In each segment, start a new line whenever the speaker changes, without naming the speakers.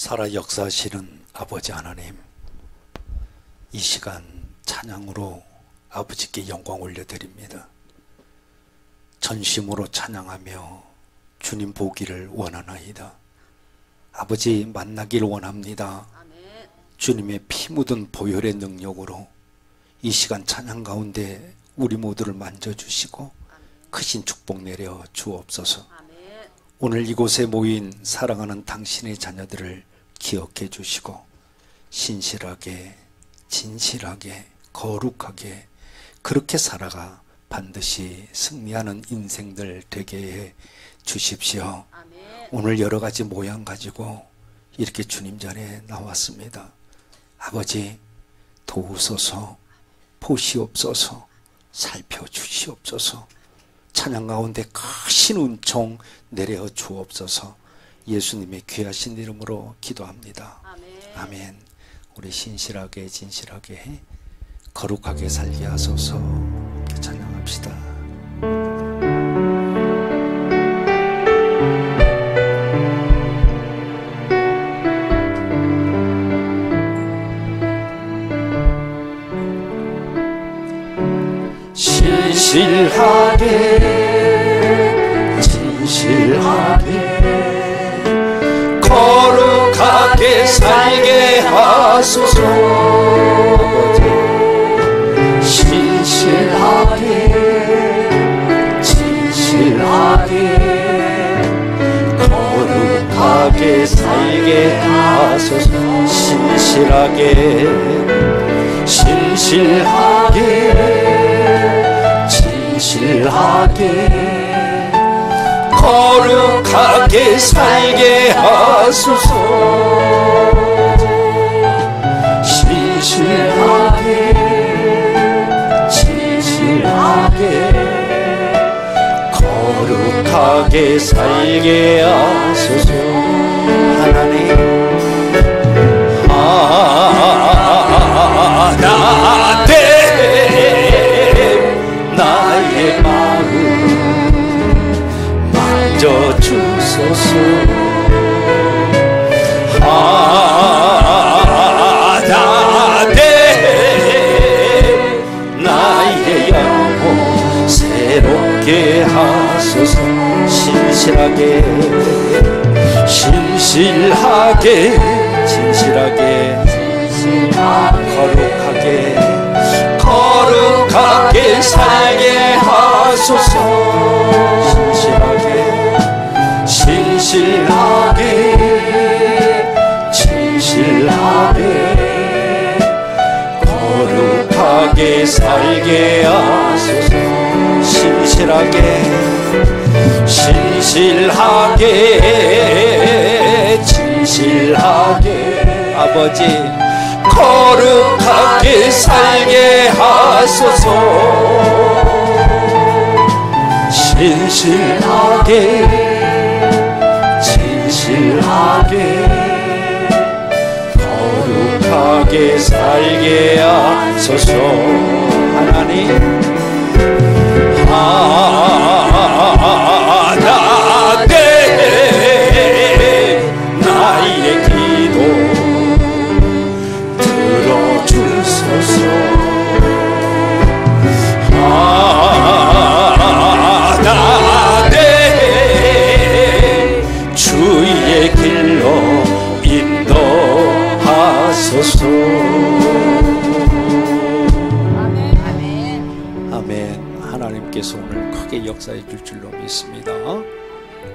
살아 역사하시는 아버지 하나님, 이 시간 찬양으로 아버지께 영광 올려드립니다. 전심으로 찬양하며 주님 보기를 원하나이다. 아버지 만나길 원합니다. 주님의 피 묻은 보혈의 능력으로 이 시간 찬양 가운데 우리 모두를 만져주시고 크신 축복 내려 주옵소서. 오늘 이곳에 모인 사랑하는 당신의 자녀들을 기억해 주시고 신실하게, 진실하게, 거룩하게 그렇게 살아가 반드시 승리하는 인생들 되게 해 주십시오. 오늘 여러 가지 모양 가지고 이렇게 주님 자리에 나왔습니다. 아버지 도우소서, 보시옵소서, 살펴주시옵소서. 찬양 가운데 크신 은총 내려 주옵소서. 예수님의 귀하신 이름으로 기도합니다. 아멘. 우리 신실하게, 진실하게, 거룩하게 살게 하소서. 찬양합시다.
신실하게, 진실하게, 거룩하게 살게 하소서. 신실하게, 진실하게, 거룩하게 살게 하소서. 신실하게, 신실하게, 진실하게, 거룩하게 살게 하소서. 신실하게, 진실하게, 거룩하게 살게 하소서. 하나님, 나의 마음 만져주소서. 나의 영혼 새롭게 하소서. 신실하게, 신실하게, 진실하게, 거룩하게, 거룩하게 살게 하소서. 신실하게, 신실하게, 진실하게, 거룩하게 살게 하소서. 신실하게, 신실하게, 진실하게, 아버지 거룩하게 살게 하소서. 신실하게, 진실하게, 거룩하게 살게 하소서. 하나님, 나의 기도 들어주소서. 주의 길로 인도하소서.
아멘. 하나님께서 오늘 크게 역사해 줄 줄로 믿습니다.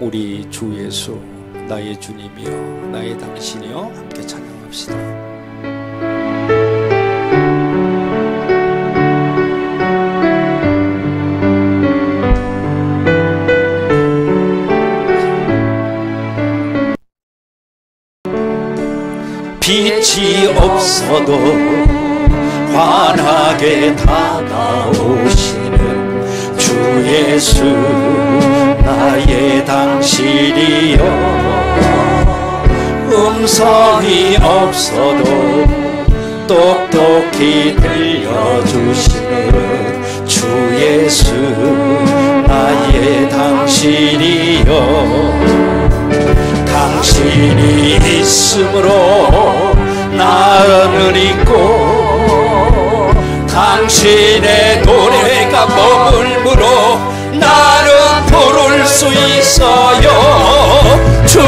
우리 주 예수, 나의 주님이여, 나의 당신이여, 함께 찬양합시다.
빛이 없어도 환하게 다가오시는 주 예수, 나의 당신이여. 음성이 없어도 똑똑히 들려주시는 주 예수, 나의 당신이여. 당신 당신이 있으므로 나는 있고 당신의 노래가 머물므로 나는 부를 수 있어요. 주여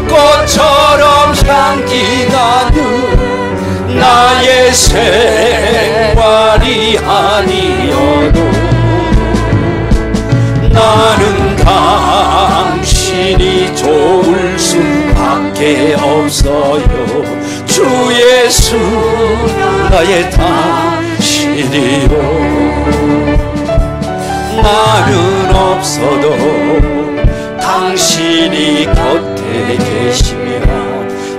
꽃처럼 향기 나는 나의 생활이 아니어도 나는 당신이 좋을 수밖에 없어요. 주 예수 나의 당신이요. 나는 없어도 당신이 곁에 계시며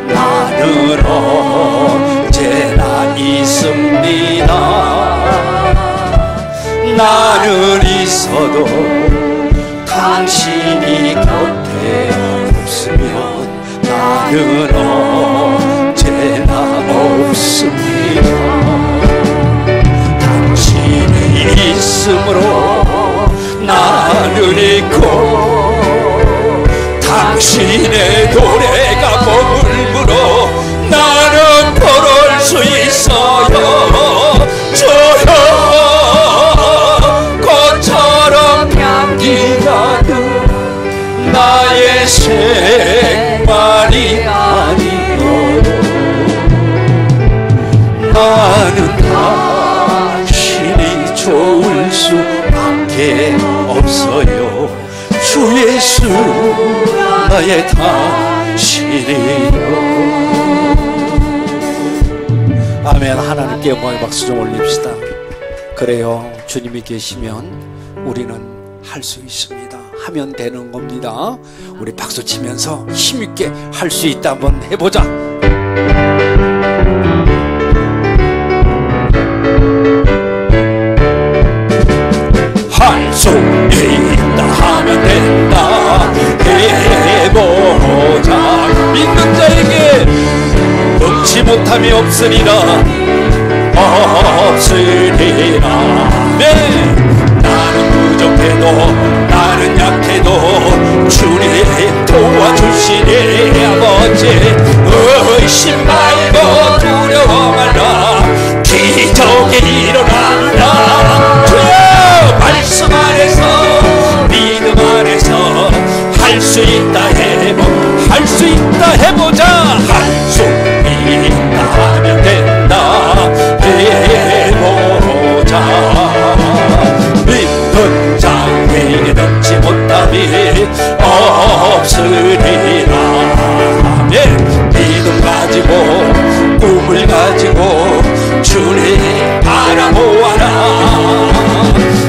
나는 언제나 있습니다. 나는 있어도 당신이 곁에 없으면 나는 언제나 없습니다. 당신이 있으므로 나는 있고 당신의 노래가 머물므로 나는 부를 수 있어요. 주여 꽃처럼 향기 나는 나의 생활이 아니어도 나는 당신이 좋을 수밖에 없어요. 주 예수 나의 당신이요.
아멘. 하나님께 영광의 박수 좀 올립시다. 그래요, 주님이 계시면 우리는 할 수 있습니다. 하면 되는 겁니다. 우리 박수 치면서 힘있게 할 수 있다 한번 해보자.
할 수 있다 하면 된다 해보자. 믿는 자에게 능치 못함이 없으리라. 네. 나는 부족해도 나는 약해도 주님 도와주시니 아버지 의심 말고 두려워 말라. 기적이 일어난다. 주여 말씀 안에서 믿음 안에서 할 수 있다 할 수 있다 해보자. 할 수 있다 하면 된다 해보자. 믿는 자에게 넘지 못함이 없으리라. 믿음 가지고 꿈을 가지고 주님 바라보아라.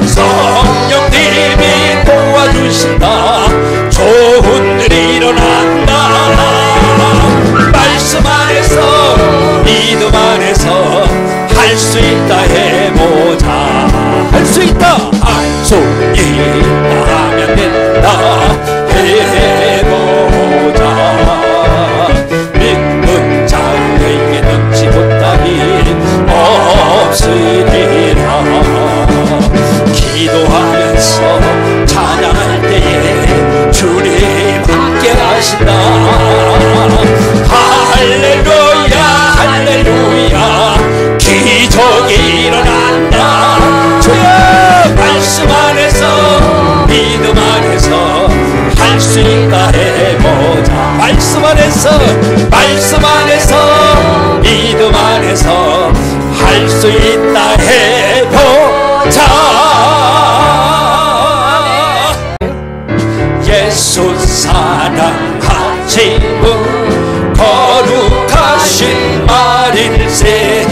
성령님이 도와주신다. 좋은 일이 일어난다. 말씀 안에서 믿음 안에서 할 수 있다 해보자. 할 수 있다 할 수 있다 하면 된다 해보자. 믿는 자에게 능치 못함이 없으리라. 기도하면서 찬양할 때에 주님 함께 하신다. 할렐루야 할렐루야 기적이 일어난다. 주여 말씀 안에서 믿음 안에서 할 수 있다 해보자. 말씀 안에서 믿음 안에서 할 수 있다 해보자. 예수 사랑하신 분 거룩하신 말일세.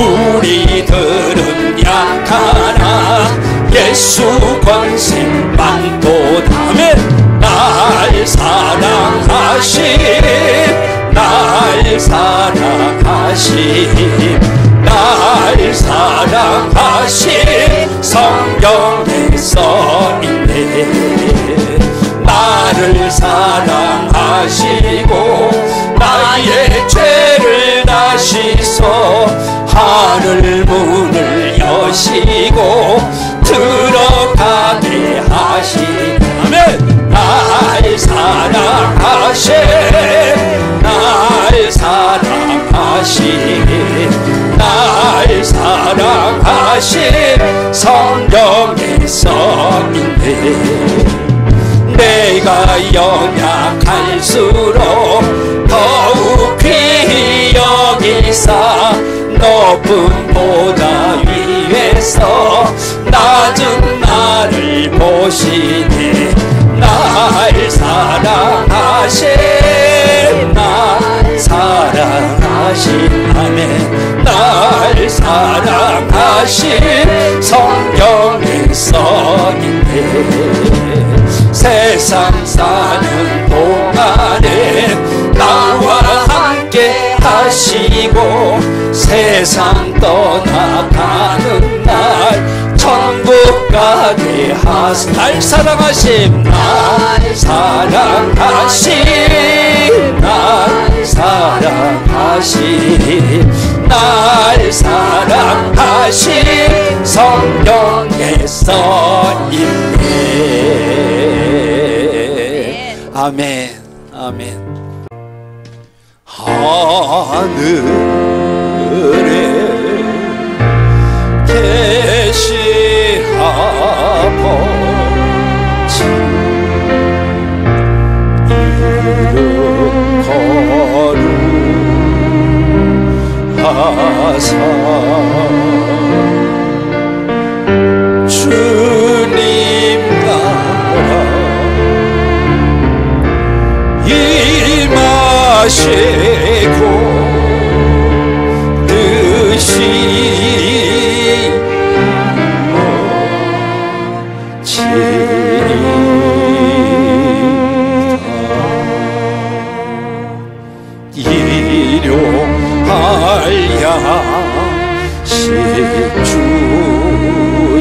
우리들은 약하나 예수 권세 많도다면 날 사랑하심 날 사랑하심 성경에 써있네. 나를 사랑하시고 나의 죄를 다시소 하늘 문을 여시고 들어가게 하시다면 날 사랑 성령에서인데 내가 연약할수록 더욱 귀히 여기사 높은 보좌 위에서 낮은 나를 보시네. 날 사랑하신 날 사랑하신 아멘 날 사랑하신 성경에 써있네. 세상 사는 동안에 나와 함께 하시고 세상 떠나가는 날 천국 가게 하사. 날 사랑하심 날 사랑하심 날 사랑하심 날 사랑하심 성경에 써있네.
아멘. 아멘.
하늘에 계시하고 이름 거룩하사 주님 나라 임하시고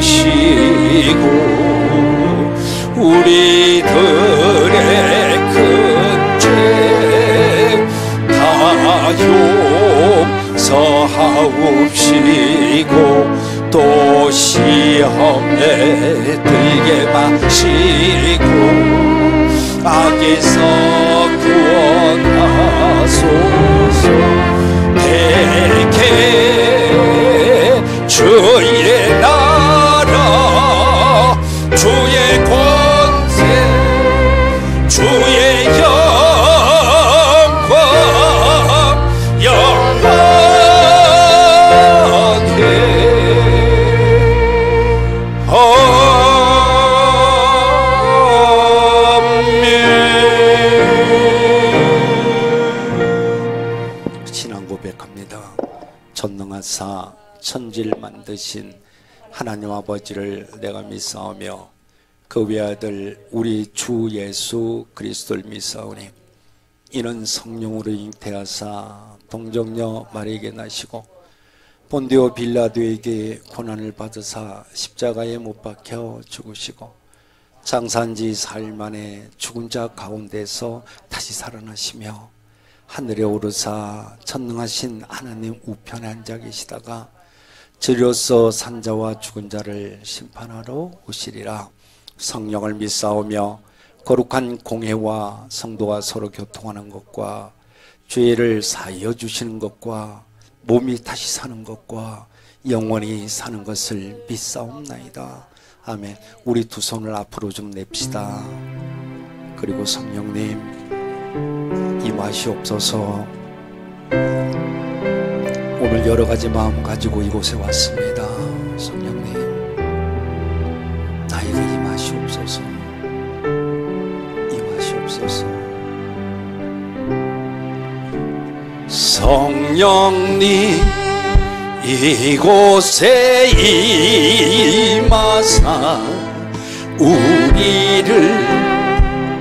주시고 우리들의 큰 죄 다 용서하옵시고 또 시험에 들게 마시고 악에서 구원하소서. 대개 주의 나라 주의 권세 주의 영광 영원히 아멘.
신앙 고백합니다. 전능하사 천지를 만드신 하나님 아버지를 내가 믿사오며 그 외아들 우리 주 예수 그리스도를 믿사오니 이는 성령으로 잉태하사 동정녀 마리에게 나시고 본디오 빌라도에게 고난을 받으사 십자가에 못 박혀 죽으시고 장사한지 4일 만에 죽은 자 가운데서 다시 살아나시며 하늘에 오르사 전능하신 하나님 우편에 앉아 계시다가 저리로서 산자와 죽은 자를 심판하러 오시리라. 성령을 믿사오며 거룩한 공회와 성도가 서로 교통하는 것과 죄를 사하여 주시는 것과 몸이 다시 사는 것과 영원히 사는 것을 믿사옵나이다. 아멘. 우리 두 손을 앞으로 좀 냅시다. 그리고 성령님 임하시옵소서. 오늘 여러 가지 마음 가지고 이곳에 왔습니다. 성령님 나에게 임하시옵소서. 임하시옵소서.
성령님 이곳에 임하사 우리를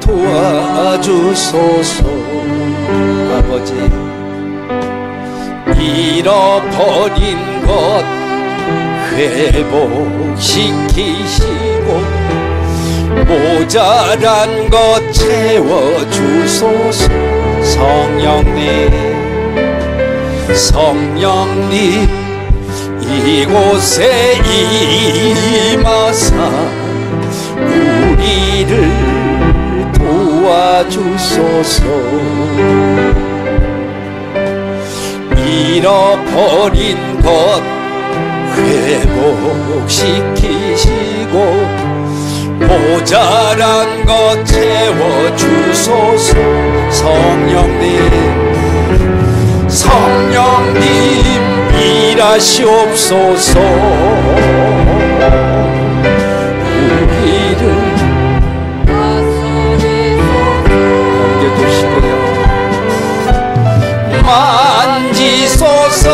도와주소서.
아버지
잃어버린 것 회복시키시고 모자란 것 채워주소서. 성령님 이곳에 임하사 우리를 도와주소서. 잃어버린 것 회복시키시고 모자란 것 채워주소서. 성령님 일하시옵소서. 우리를 옮겨주시고요 만지소서.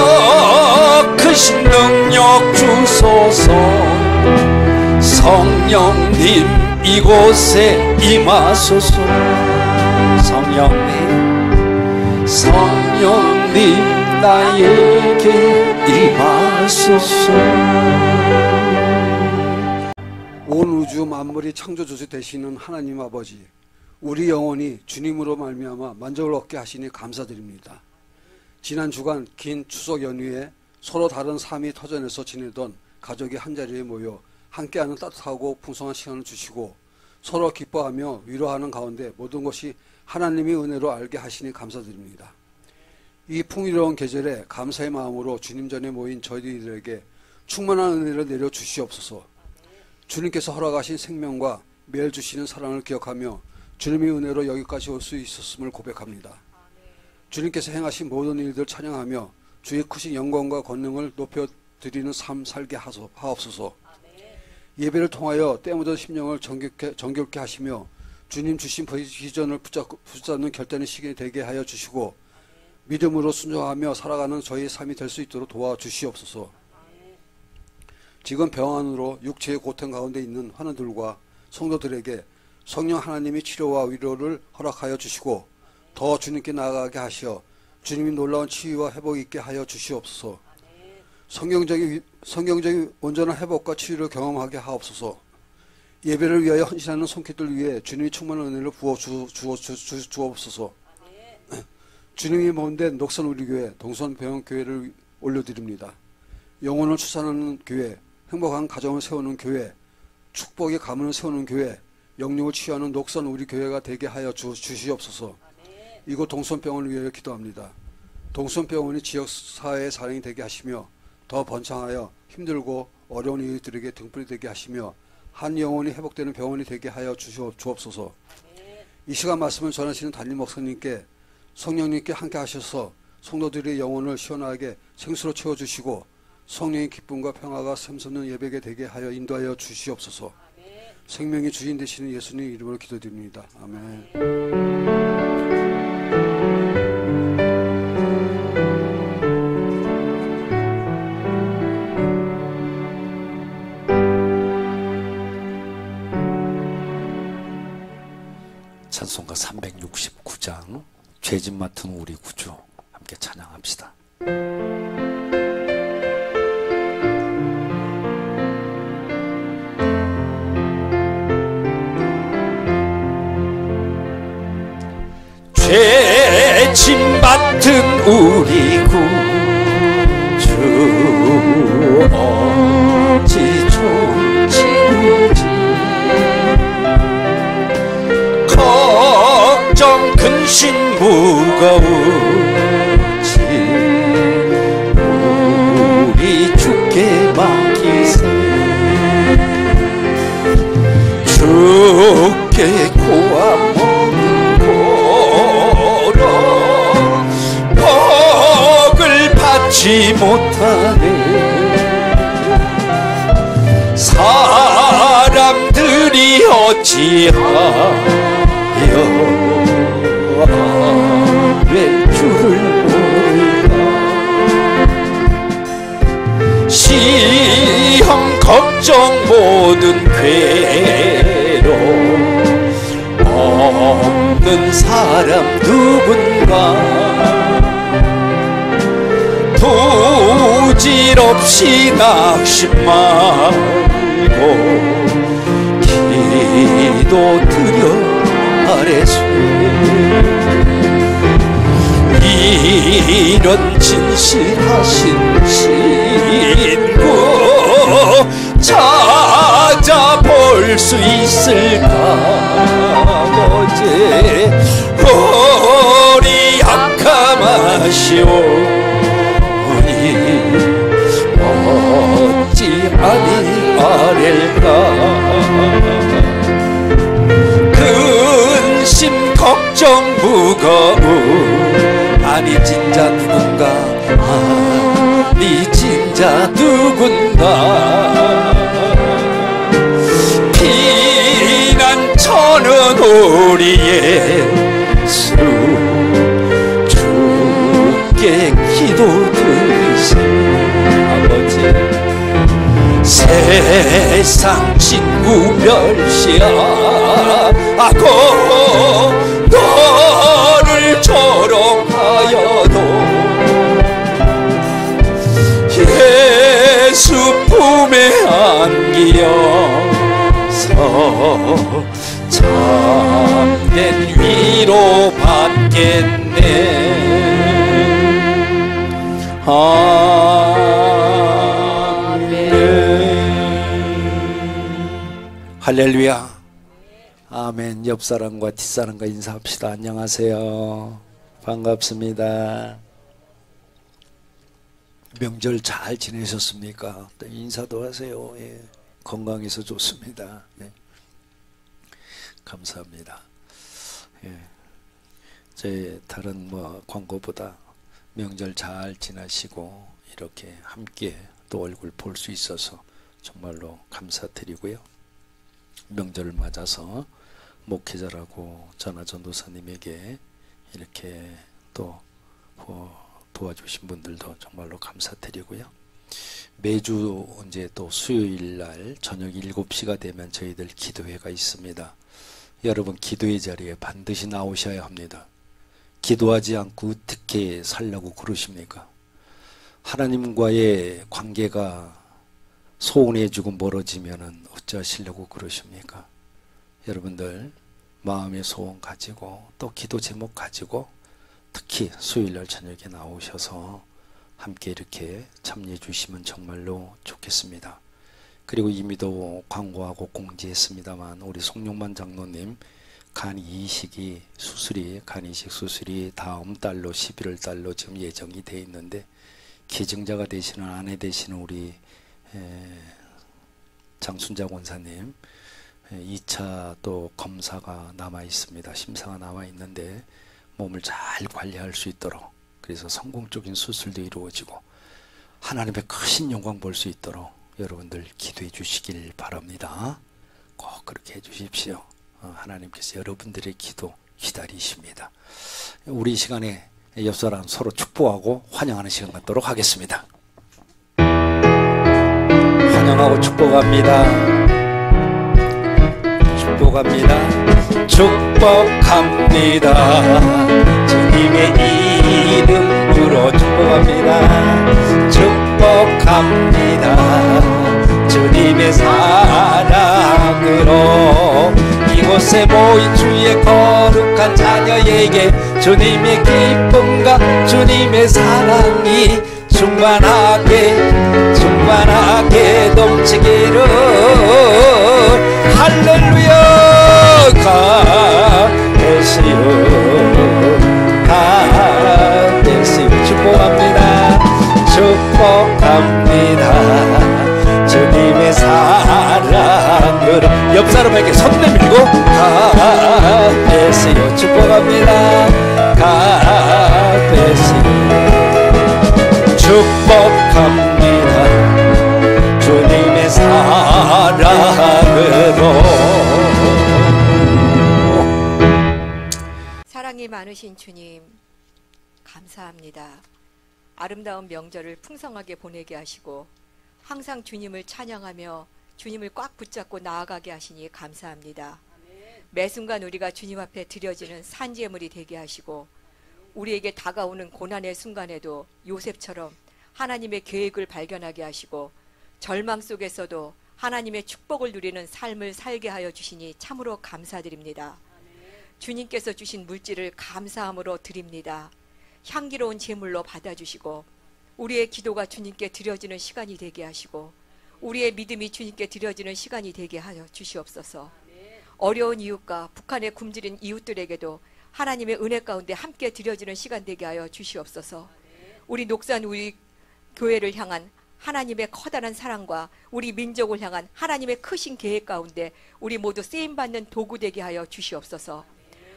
크신 능력 주소서. 성령님 이곳에 임하소서. 성령님 나에게 임하소서.
온 우주 만물이 창조주주 되시는 하나님 아버지, 우리 영혼이 주님으로 말미암아 만족을 얻게 하시니 감사드립니다. 지난 주간 긴 추석 연휴에 서로 다른 삶이 터전에서 지내던 가족이 한자리에 모여 함께하는 따뜻하고 풍성한 시간을 주시고 서로 기뻐하며 위로하는 가운데 모든 것이 하나님의 은혜로 알게 하시니 감사드립니다. 이 풍요로운 계절에 감사의 마음으로 주님 전에 모인 저희들에게 충만한 은혜를 내려 주시옵소서. 주님께서 허락하신 생명과 매일 주시는 사랑을 기억하며 주님의 은혜로 여기까지 올 수 있었음을 고백합니다. 주님께서 행하신 모든 일들 찬양하며 주의 크신 영광과 권능을 높여드리는 삶 살게 하옵소서. 예배를 통하여 때 묻은 심령을 정결케 하시며 주님 주신 비전을 붙잡는 결단의 시간이 되게 하여 주시고 믿음으로 순종하며 살아가는 저희의 삶이 될 수 있도록 도와주시옵소서. 지금 병환으로 육체의 고통 가운데 있는 환우들과 성도들에게 성령 하나님이 치료와 위로를 허락하여 주시고 더 주님께 나아가게 하시어 주님이 놀라운 치유와 회복이 있게 하여 주시옵소서. 성경적인 온전한 회복과 치유를 경험하게 하옵소서. 예배를 위하여 헌신하는 손길들 위해 주님이 충만한 은혜를 부어 주옵소서. 주님이 모은된 녹선 우리교회 동선병원교회를 올려드립니다. 영혼을 추산하는 교회, 행복한 가정을 세우는 교회, 축복의 가문을 세우는 교회, 영육을 치유하는 녹선 우리 교회가 되게 하여 주시옵소서. 이곳 동선병원을 위하여 기도합니다. 동선병원이 지역사회의 사랑이 되게 하시며 더 번창하여 힘들고 어려운 이들에게 등불이 되게 하시며 한 영혼이 회복되는 병원이 되게 하여 주옵소서. 이 시간 말씀을 전하시는 담임 목사님께 성령님께 함께 하셔서 성도들의 영혼을 시원하게 생수로 채워주시고 성령의 기쁨과 평화가 샘솟는 예배게 되게 하여 인도하여 주시옵소서. 생명의 주인 되시는 예수님 이름으로 기도드립니다. 아멘.
찬송가 369장 죄짐 맡은 우리 구주 함께 찬양합시다.
죄짐 맡은 우리 구주 어찌 좋은지 걱정 근심 무거운지 우리 주께 맡기세. 주께 고아 먹으러 복을 받지 못하네. 사람들이 어찌하여 왜 주를 모를까. 시험 걱정 모든 괴로 없는 사람 누군가 부질없이 낙심 말고 기도 드려 아래서 이런 진실하신 친구 찾아볼 수 있을까. 어제 우리 악함하시오니 될까 근심 걱정 무거운 아니 진짜 누군가 네 진짜 누군가 피난처는 우리 예수 주께 기도 드리신 아버지 세상 친구 멸시하고 너를 조롱하여도 예수 품에 안기어서 참된 위로 받겠네
할렐루야. 아멘. 옆사람과 뒷사람과 인사합시다. 안녕하세요. 반갑습니다. 명절 잘 지내셨습니까? 또 인사도 하세요. 예. 건강해서 좋습니다. 네. 감사합니다. 예. 제 다른 광고보다 명절 잘 지나시고 이렇게 함께 또 얼굴 볼 수 있어서 정말로 감사드리고요. 명절을 맞아서 목회자라고 전도사님에게 이렇게 또 도와주신 분들도 정말로 감사드리고요. 매주 이제 또 수요일 날 저녁 7시가 되면 저희들 기도회가 있습니다. 여러분 기도회 자리에 반드시 나오셔야 합니다. 기도하지 않고 어떻게 살려고 그러십니까? 하나님과의 관계가 소원해지고 멀어지면은 어찌하시려고 그러십니까? 여러분들 마음의 소원 가지고 또 기도 제목 가지고 특히 수요일날 저녁에 나오셔서 함께 이렇게 참여해 주시면 정말로 좋겠습니다. 그리고 이미도 광고하고 공지했습니다만 우리 송용만 장로님 간 이식이 간 이식 수술이 다음 달로 11월 달로 지금 예정이 돼 있는데 기증자가 되시는 아내 되시는 우리 장순자 권사님 2차 또 검사가 남아 있습니다. 심사가 남아 있는데 몸을 잘 관리할 수 있도록 그래서 성공적인 수술도 이루어지고 하나님의 크신 영광 볼 수 있도록 여러분들 기도해 주시길 바랍니다. 꼭 그렇게 해 주십시오. 하나님께서 여러분들의 기도 기다리십니다. 우리 이 시간에 옆사람 서로 축복하고 환영하는 시간 갖도록 하겠습니다. 환영하고 축복합니다. 축복합니다. 축복합니다. 주님의 이름으로 축복합니다. 축복합니다. 주님의 사랑으로 이곳에 모인 주의 거룩한 자녀에게 주님의 기쁨과 주님의 사랑이 충만하게 넘치기를. 할렐루야. 가되시오. 축복합니다. 축복합니다. 주님의 사랑으로 옆 사람에게 손 내밀고 가되시오. 축복합니다. 가되시오. 축복합니다. 주님의 사랑으로.
사랑이 많으신 주님 감사합니다. 아름다운 명절을 풍성하게 보내게 하시고 항상 주님을 찬양하며 주님을 꽉 붙잡고 나아가게 하시니 감사합니다. 매 순간 우리가 주님 앞에 드려지는 산제물이 되게 하시고 우리에게 다가오는 고난의 순간에도 요셉처럼 하나님의 계획을 발견하게 하시고 절망 속에서도 하나님의 축복을 누리는 삶을 살게 하여 주시니 참으로 감사드립니다. 주님께서 주신 물질을 감사함으로 드립니다. 향기로운 제물로 받아주시고 우리의 기도가 주님께 드려지는 시간이 되게 하시고 우리의 믿음이 주님께 드려지는 시간이 되게 하여 주시옵소서. 어려운 이웃과 북한에 굶주린 이웃들에게도 하나님의 은혜 가운데 함께 드려지는 시간 되게 하여 주시옵소서. 우리 녹산 우리 교회를 향한 하나님의 커다란 사랑과 우리 민족을 향한 하나님의 크신 계획 가운데 우리 모두 쓰임받는 도구 되게 하여 주시옵소서.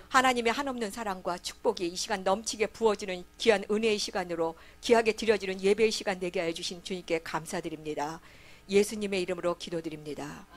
하나님의 한없는 사랑과 축복이 이 시간 넘치게 부어지는 귀한 은혜의 시간으로 귀하게 드려지는 예배의 시간 되게 하여 주신 주님께 감사드립니다. 예수님의 이름으로 기도드립니다.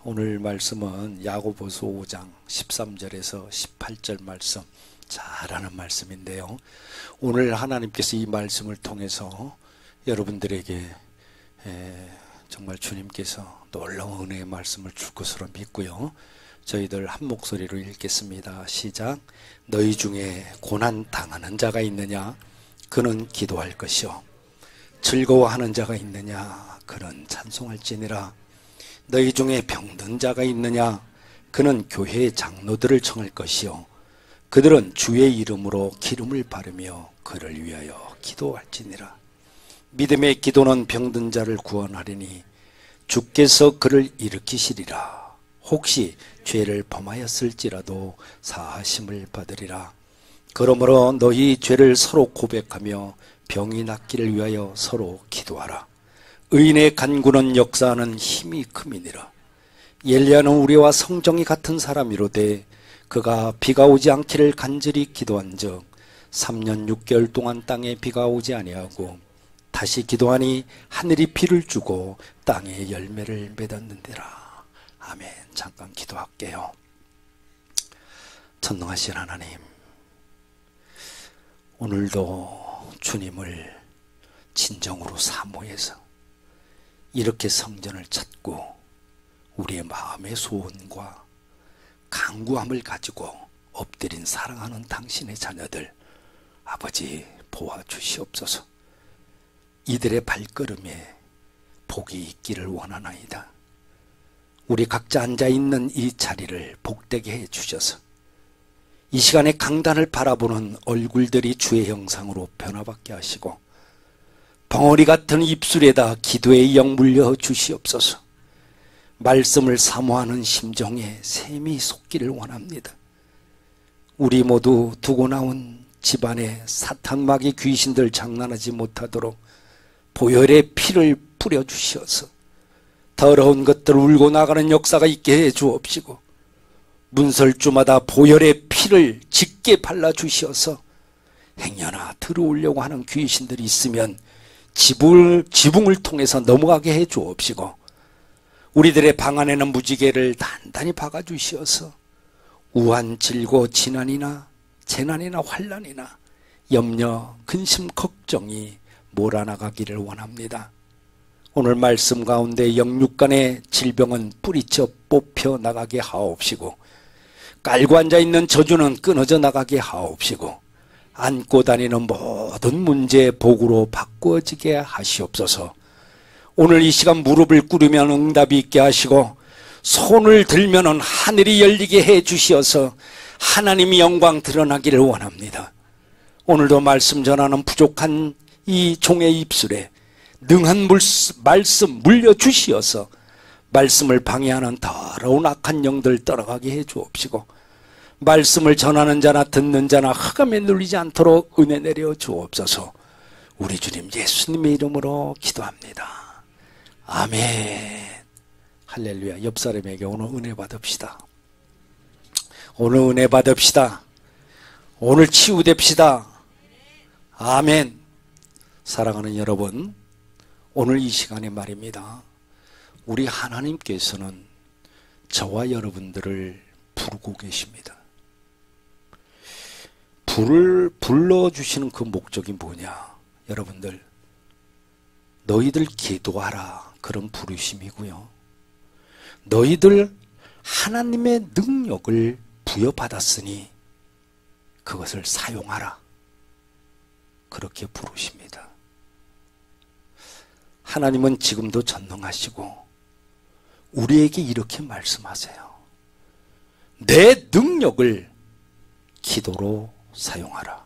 오늘 말씀은 야고보서 5장 13절에서 18절 말씀, 잘하는 말씀인데요. 오늘 하나님께서 이 말씀을 통해서 여러분들에게 정말 주님께서 놀라운 은혜의 말씀을 줄 것으로 믿고요. 저희들 한 목소리로 읽겠습니다. 시작. 너희 중에 고난 당하는 자가 있느냐? 그는 기도할 것이요. 즐거워하는 자가 있느냐? 그는 찬송할지니라. 너희 중에 병든 자가 있느냐? 그는 교회의 장로들을 청할 것이요. 그들은 주의 이름으로 기름을 바르며 그를 위하여 기도할지니라. 믿음의 기도는 병든 자를 구원하리니 주께서 그를 일으키시리라. 혹시 죄를 범하였을지라도 사하심을 받으리라. 그러므로 너희 죄를 서로 고백하며 병이 낫기를 위하여 서로 기도하라. 의인의 간구는 역사하는 힘이 큼이니라. 엘리야는 우리와 성정이 같은 사람이로되 그가 비가 오지 않기를 간절히 기도한즉 3년 6개월 동안 땅에 비가 오지 아니하고 다시 기도하니 하늘이 비를 주고 땅에 열매를 맺었는데라. 아멘. 잠깐 기도할게요. 전능하신 하나님, 오늘도 주님을 진정으로 사모해서 이렇게 성전을 찾고 우리의 마음의 소원과 간구함을 가지고 엎드린 사랑하는 당신의 자녀들 아버지 보아주시옵소서. 이들의 발걸음에 복이 있기를 원하나이다. 우리 각자 앉아있는 이 자리를 복되게 해주셔서 이 시간에 강단을 바라보는 얼굴들이 주의 형상으로 변화받게 하시고 벙어리 같은 입술에다 기도의 영 물려 주시옵소서. 말씀을 사모하는 심정에 샘이 솟기를 원합니다. 우리 모두 두고 나온 집안에 사탄마귀 귀신들 장난하지 못하도록 보혈의 피를 뿌려주시어서 더러운 것들 울고 나가는 역사가 있게 해 주옵시고 문설주마다 보혈의 피를 짙게 발라주시어서 행여나 들어오려고 하는 귀신들이 있으면 지붕을 통해서 넘어가게 해 주옵시고 우리들의 방 안에는 무지개를 단단히 박아주시어서 우한 질고 지난이나 재난이나 환난이나 염려, 근심, 걱정이 몰아나가기를 원합니다. 오늘 말씀 가운데 영육간의 질병은 뿌리쳐 뽑혀 나가게 하옵시고 깔고 앉아있는 저주는 끊어져 나가게 하옵시고 안고 다니는 모든 문제의 복으로 바꾸어지게 하시옵소서. 오늘 이 시간 무릎을 꿇으면 응답이 있게 하시고 손을 들면 하늘이 열리게 해 주시어서 하나님의 영광 드러나기를 원합니다. 오늘도 말씀 전하는 부족한 이 종의 입술에 능한 말씀 물려주시어서 말씀을 방해하는 더러운 악한 영들 떠나가게 해 주옵시고 말씀을 전하는 자나 듣는 자나 흑암에 눌리지 않도록 은혜 내려 주옵소서. 우리 주님 예수님의 이름으로 기도합니다. 아멘. 할렐루야. 옆 사람에게 오늘 은혜 받읍시다. 오늘 은혜 받읍시다. 오늘 치유됩시다. 아멘. 사랑하는 여러분, 오늘 이 시간에 말입니다. 우리 하나님께서는 저와 여러분들을 부르고 계십니다. 불러주시는 그 목적이 뭐냐? 여러분들, 너희들 기도하라, 그런 부르심이고요. 너희들 하나님의 능력을 부여받았으니 그것을 사용하라, 그렇게 부르십니다. 하나님은 지금도 전능하시고 우리에게 이렇게 말씀하세요. 내 능력을 기도로 사용하라.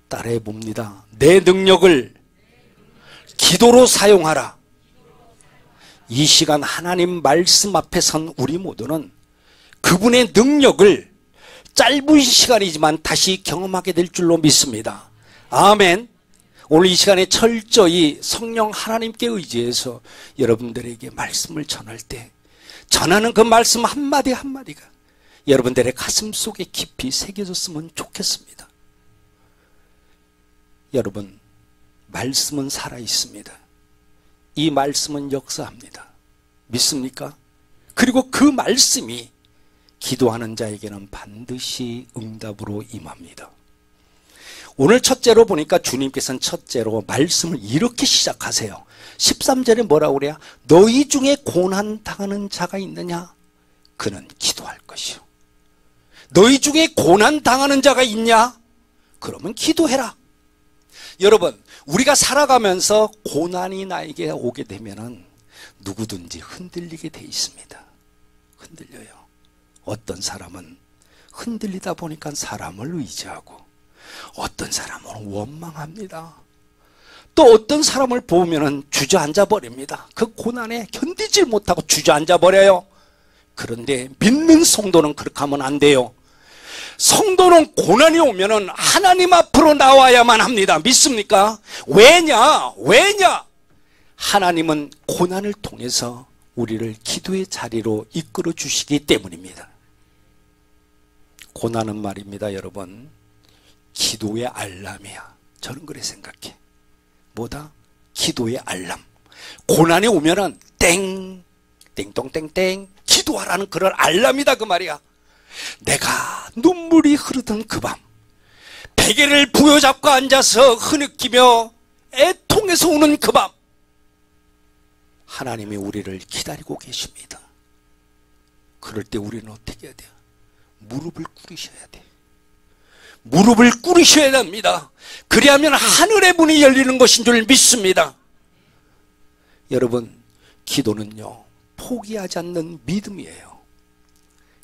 따라해 봅니다. 내 능력을 기도로 사용하라. 이 시간 하나님 말씀 앞에 선 우리 모두는 그분의 능력을 짧은 시간이지만 다시 경험하게 될 줄로 믿습니다. 아멘. 오늘 이 시간에 철저히 성령 하나님께 의지해서 여러분들에게 말씀을 전할 때 전하는 그 말씀 한마디 한마디가 여러분들의 가슴 속에 깊이 새겨졌으면 좋겠습니다. 여러분, 말씀은 살아있습니다. 이 말씀은 역사합니다. 믿습니까? 그리고 그 말씀이 기도하는 자에게는 반드시 응답으로 임합니다. 오늘 첫째로 보니까 주님께서는 첫째로 말씀을 이렇게 시작하세요. 13절에 뭐라고 그래요? 너희 중에 고난당하는 자가 있느냐? 그는 기도할 것이요. 너희 중에 고난당하는 자가 있냐? 그러면 기도해라. 여러분, 우리가 살아가면서 고난이 나에게 오게 되면은 누구든지 흔들리게 돼 있습니다. 흔들려요. 어떤 사람은 흔들리다 보니까 사람을 의지하고 어떤 사람은 원망합니다. 또 어떤 사람을 보면은 주저앉아 버립니다. 그 고난에 견디질 못하고 주저앉아 버려요. 그런데 믿는 성도는 그렇게 하면 안 돼요. 성도는 고난이 오면은 하나님 앞으로 나와야만 합니다. 믿습니까? 왜냐? 하나님은 고난을 통해서 우리를 기도의 자리로 이끌어 주시기 때문입니다. 고난은 말입니다, 여러분. 기도의 알람이야. 저는 그래 생각해. 뭐다? 기도의 알람. 고난이 오면은 땡똥땡땡 기도하라는 그런 알람이다, 그 말이야. 내가 눈물이 흐르던 그 밤, 베개를 부여잡고 앉아서 흐느끼며 애통해서 우는 그 밤, 하나님이 우리를 기다리고 계십니다. 그럴 때 우리는 어떻게 해야 돼요? 무릎을 꿇으셔야 돼요. 무릎을 꿇으셔야 됩니다. 그리하면 하늘의 문이 열리는 것인 줄 믿습니다. 여러분, 기도는요, 포기하지 않는 믿음이에요.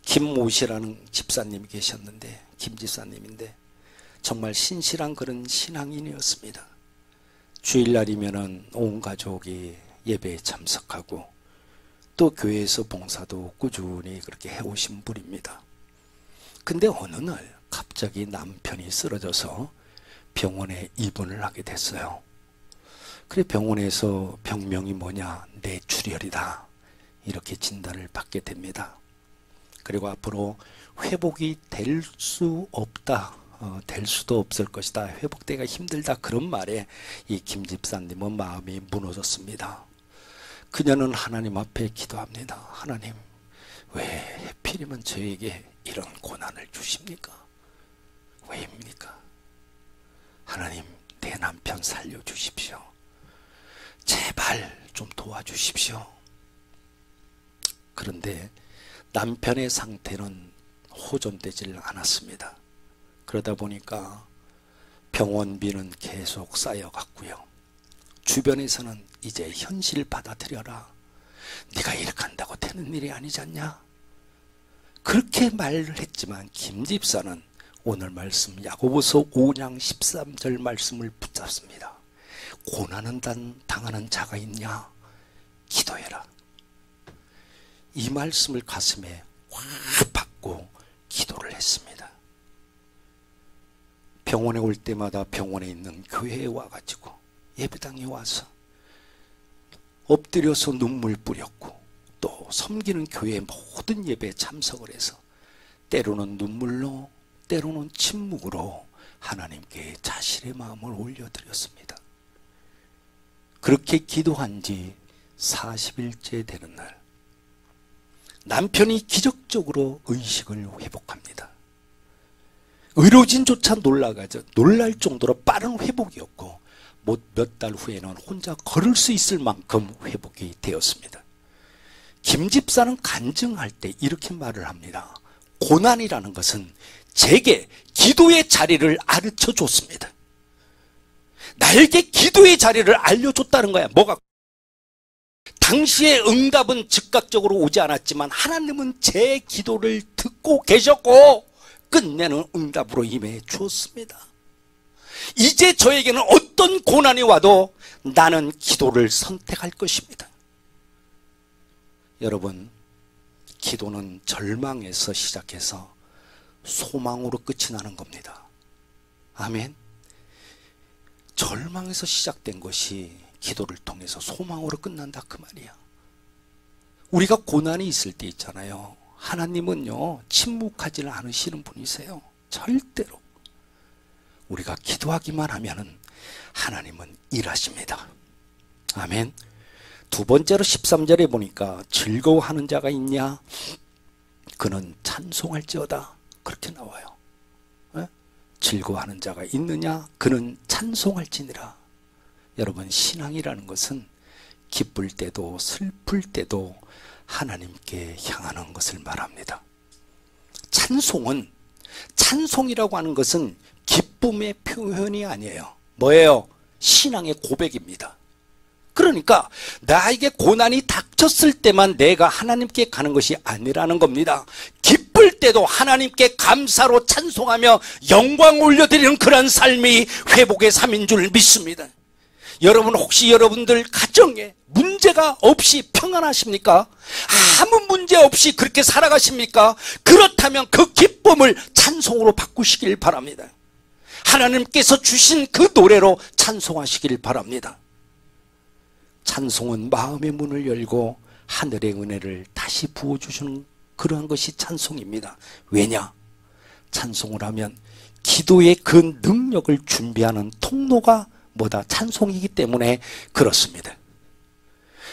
김모 씨라는 집사님이 계셨는데, 김 집사님인데 정말 신실한 그런 신앙인이었습니다. 주일날이면은 온 가족이 예배에 참석하고 또 교회에서 봉사도 꾸준히 그렇게 해오신 분입니다. 근데 어느 날 갑자기 남편이 쓰러져서 병원에 입원을 하게 됐어요. 그래 병원에서 병명이 뭐냐, 뇌출혈이다, 이렇게 진단을 받게 됩니다. 그리고 앞으로 회복이 될 수 없다, 될 수도 없을 것이다, 회복되기가 힘들다, 그런 말에 이 김 집사님은 마음이 무너졌습니다. 그녀는 하나님 앞에 기도합니다. 하나님, 왜 하필이면 저에게 이런 고난을 주십니까? 왜입니까? 하나님, 내 남편 살려주십시오. 제발 좀 도와주십시오. 그런데 남편의 상태는 호전되질 않았습니다. 그러다 보니까 병원비는 계속 쌓여갔고요. 주변에서는 이제 현실 받아들여라, 네가 이렇게 한다고 되는 일이 아니지 않냐, 그렇게 말을 했지만 김 집사는 오늘 말씀 야고보서 5장 13절 말씀을 붙잡습니다. 고난은 당하는 자가 있냐? 기도해라. 이 말씀을 가슴에 확 받고 기도를 했습니다. 병원에 올 때마다 병원에 있는 교회에 와가지고 예배당에 와서 엎드려서 눈물 뿌렸고, 또 섬기는 교회의 모든 예배에 참석을 해서 때로는 눈물로, 때로는 침묵으로 하나님께 자신의 마음을 올려드렸습니다. 그렇게 기도한 지 40일째 되는 날, 남편이 기적적으로 의식을 회복합니다. 의료진조차 놀랄 정도로 빠른 회복이었고, 몇 달 후에는 혼자 걸을 수 있을 만큼 회복이 되었습니다. 김 집사는 간증할 때 이렇게 말을 합니다. 고난이라는 것은 제게 기도의 자리를 가르쳐 줬습니다. 나에게 기도의 자리를 알려줬다는 거야. 뭐가? 당시의 응답은 즉각적으로 오지 않았지만 하나님은 제 기도를 듣고 계셨고 끝내는 응답으로 임해 주었습니다. 이제 저에게는 어떤 고난이 와도 나는 기도를 선택할 것입니다. 여러분, 기도는 절망에서 시작해서 소망으로 끝이 나는 겁니다. 아멘. 절망에서 시작된 것이 기도를 통해서 소망으로 끝난다, 그 말이야. 우리가 고난이 있을 때 있잖아요. 하나님은요, 침묵하지는 않으시는 분이세요. 절대로. 우리가 기도하기만 하면은 하나님은 일하십니다. 아멘. 두 번째로 13절에 보니까 즐거워하는 자가 있냐? 그는 찬송할지어다. 그렇게 나와요. 네? 즐거워하는 자가 있느냐? 그는 찬송할지니라. 여러분, 신앙이라는 것은 기쁠 때도 슬플 때도 하나님께 향하는 것을 말합니다. 찬송이라고 하는 것은 기쁨의 표현이 아니에요. 뭐예요? 신앙의 고백입니다. 그러니까 나에게 고난이 닥쳤을 때만 내가 하나님께 가는 것이 아니라는 겁니다. 기쁠 때도 하나님께 감사로 찬송하며 영광 올려드리는 그런 삶이 회복의 삶인 줄 믿습니다. 여러분, 혹시 여러분들 가정에 문제가 없이 평안하십니까? 아무 문제 없이 그렇게 살아가십니까? 그렇다면 그 기쁨을 찬송으로 바꾸시길 바랍니다. 하나님께서 주신 그 노래로 찬송하시길 바랍니다. 찬송은 마음의 문을 열고 하늘의 은혜를 다시 부어주시는 그러한 것이 찬송입니다. 왜냐? 찬송을 하면 기도의 그 능력을 준비하는 통로가 뭐다? 찬송이기 때문에 그렇습니다.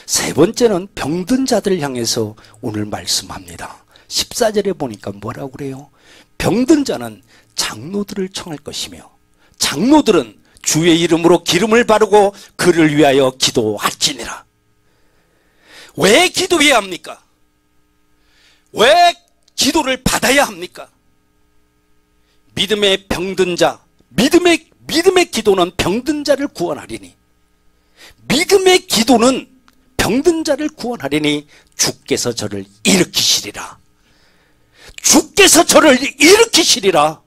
세 번째는 병든 자들을 향해서 오늘 말씀합니다. 14절에 보니까 뭐라고 그래요? 병든 자는 장로들을 청할 것이며 장로들은 주의 이름으로 기름을 바르고 그를 위하여 기도할지니라. 왜 기도해야 합니까? 왜 기도를 받아야 합니까? 믿음의 병든 자, 믿음의 기도는 병든 자를 구원하리니, 믿음의 기도는 병든 자를 구원하리니 주께서 저를 일으키시리라. 주께서 저를 일으키시리라.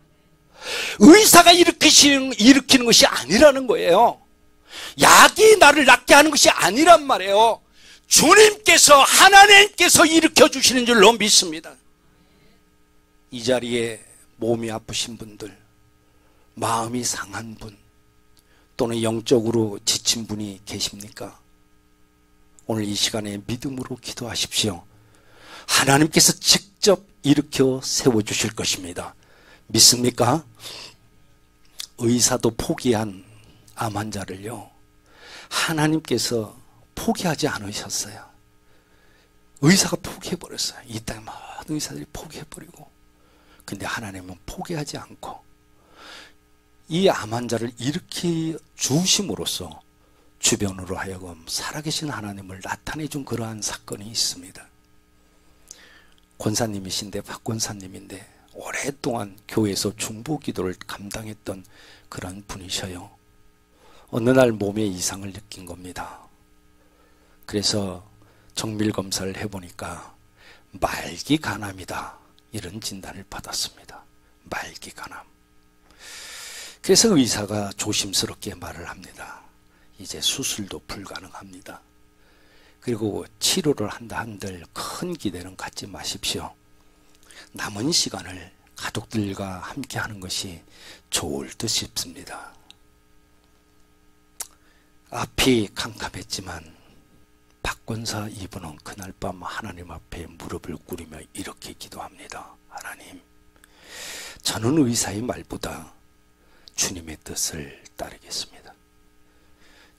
의사가 일으키는 것이 아니라는 거예요. 약이 나를 낫게 하는 것이 아니란 말이에요. 주님께서, 하나님께서 일으켜주시는 줄로 믿습니다. 이 자리에 몸이 아프신 분들, 마음이 상한 분, 또는 영적으로 지친 분이 계십니까? 오늘 이 시간에 믿음으로 기도하십시오. 하나님께서 직접 일으켜 세워주실 것입니다. 믿습니까? 의사도 포기한 암 환자를요, 하나님께서 포기하지 않으셨어요. 의사가 포기해버렸어요. 이 땅의 모든 의사들이 포기해버리고, 근데 하나님은 포기하지 않고 이 암 환자를 일으켜 주심으로써 주변으로 하여금 살아계신 하나님을 나타내준 그러한 사건이 있습니다. 권사님이신데, 박 권사님인데 오랫동안 교회에서 중보기도를 감당했던 그런 분이셔요. 어느 날 몸에 이상을 느낀 겁니다. 그래서 정밀검사를 해보니까 말기간암이다, 이런 진단을 받았습니다. 말기간암. 그래서 의사가 조심스럽게 말을 합니다. 이제 수술도 불가능합니다. 그리고 치료를 한다 한들 큰 기대는 갖지 마십시오. 남은 시간을 가족들과 함께 하는 것이 좋을 듯 싶습니다. 앞이 캄캄했지만 박권사 이분은 그날 밤 하나님 앞에 무릎을 꿇으며 이렇게 기도합니다. 하나님, 저는 의사의 말보다 주님의 뜻을 따르겠습니다.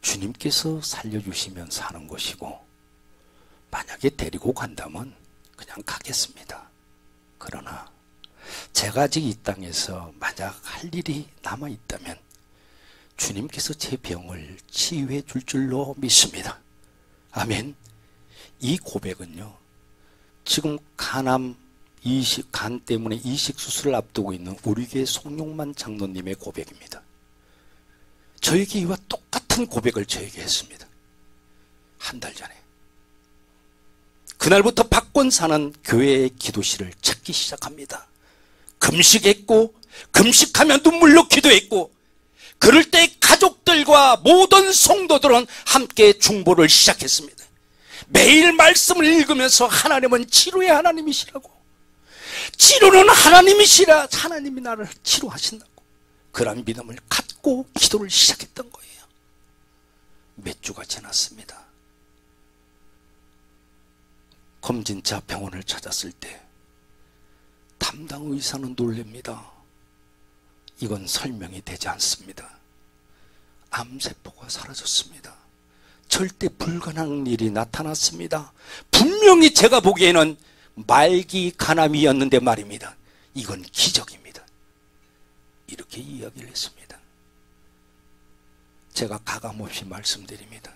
주님께서 살려주시면 사는 것이고, 만약에 데리고 간다면 그냥 가겠습니다. 그러나 제가 아직 이 땅에서 만약 할 일이 남아있다면 주님께서 제 병을 치유해 줄 줄로 믿습니다. 아멘. 이 고백은요, 지금 간 때문에 이식 수술을 앞두고 있는 우리 교회 송용만 장로님의 고백입니다. 저에게 이와 똑같은 고백을 저에게 했습니다. 한 달 전에. 그날부터 박권사는 교회의 기도실을 찾기 시작합니다. 금식했고, 금식하며 눈물로 기도했고, 그럴 때 가족들과 모든 성도들은 함께 중보를 시작했습니다. 매일 말씀을 읽으면서 하나님은 치료의 하나님이시라고, 치료는 하나님이시라, 하나님이 나를 치료하신다고, 그런 믿음을 갖고 기도를 시작했던 거예요. 몇 주가 지났습니다. 검진차 병원을 찾았을 때 담당 의사는 놀랍니다. 이건 설명이 되지 않습니다. 암세포가 사라졌습니다. 절대 불가능한 일이 나타났습니다. 분명히 제가 보기에는 말기간암이었는데 말입니다. 이건 기적입니다. 이렇게 이야기를 했습니다. 제가 가감없이 말씀드립니다.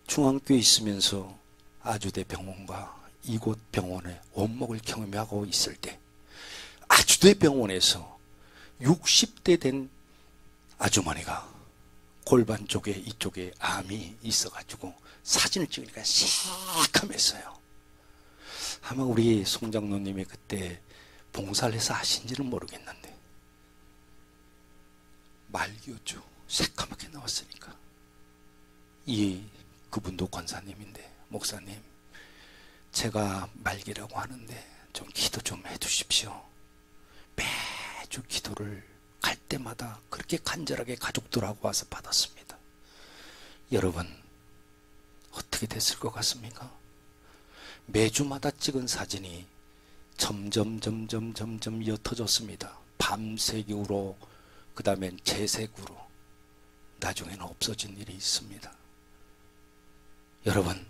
중앙교에 있으면서 아주대 병원과 이곳 병원에 원목을 경험하고 있을 때, 아주대 병원에서 60대 된 아주머니가 골반 쪽에 이쪽에 암이 있어가지고 사진을 찍으니까 새카맸어요. 아마 우리 송장로님이 그때 봉사를 해서 아신지는 모르겠는데 말기였죠. 새카맣게 나왔으니까. 그분도 권사님인데, 목사님, 제가 말기라고 하는데 좀 기도 좀 해주십시오. 매주 기도를 갈 때마다 그렇게 간절하게 가족들하고 와서 받았습니다. 여러분, 어떻게 됐을 것 같습니까? 매주마다 찍은 사진이 점점 옅어졌습니다. 밤색으로, 그 다음엔 재색으로, 나중에는 없어진 일이 있습니다. 여러분,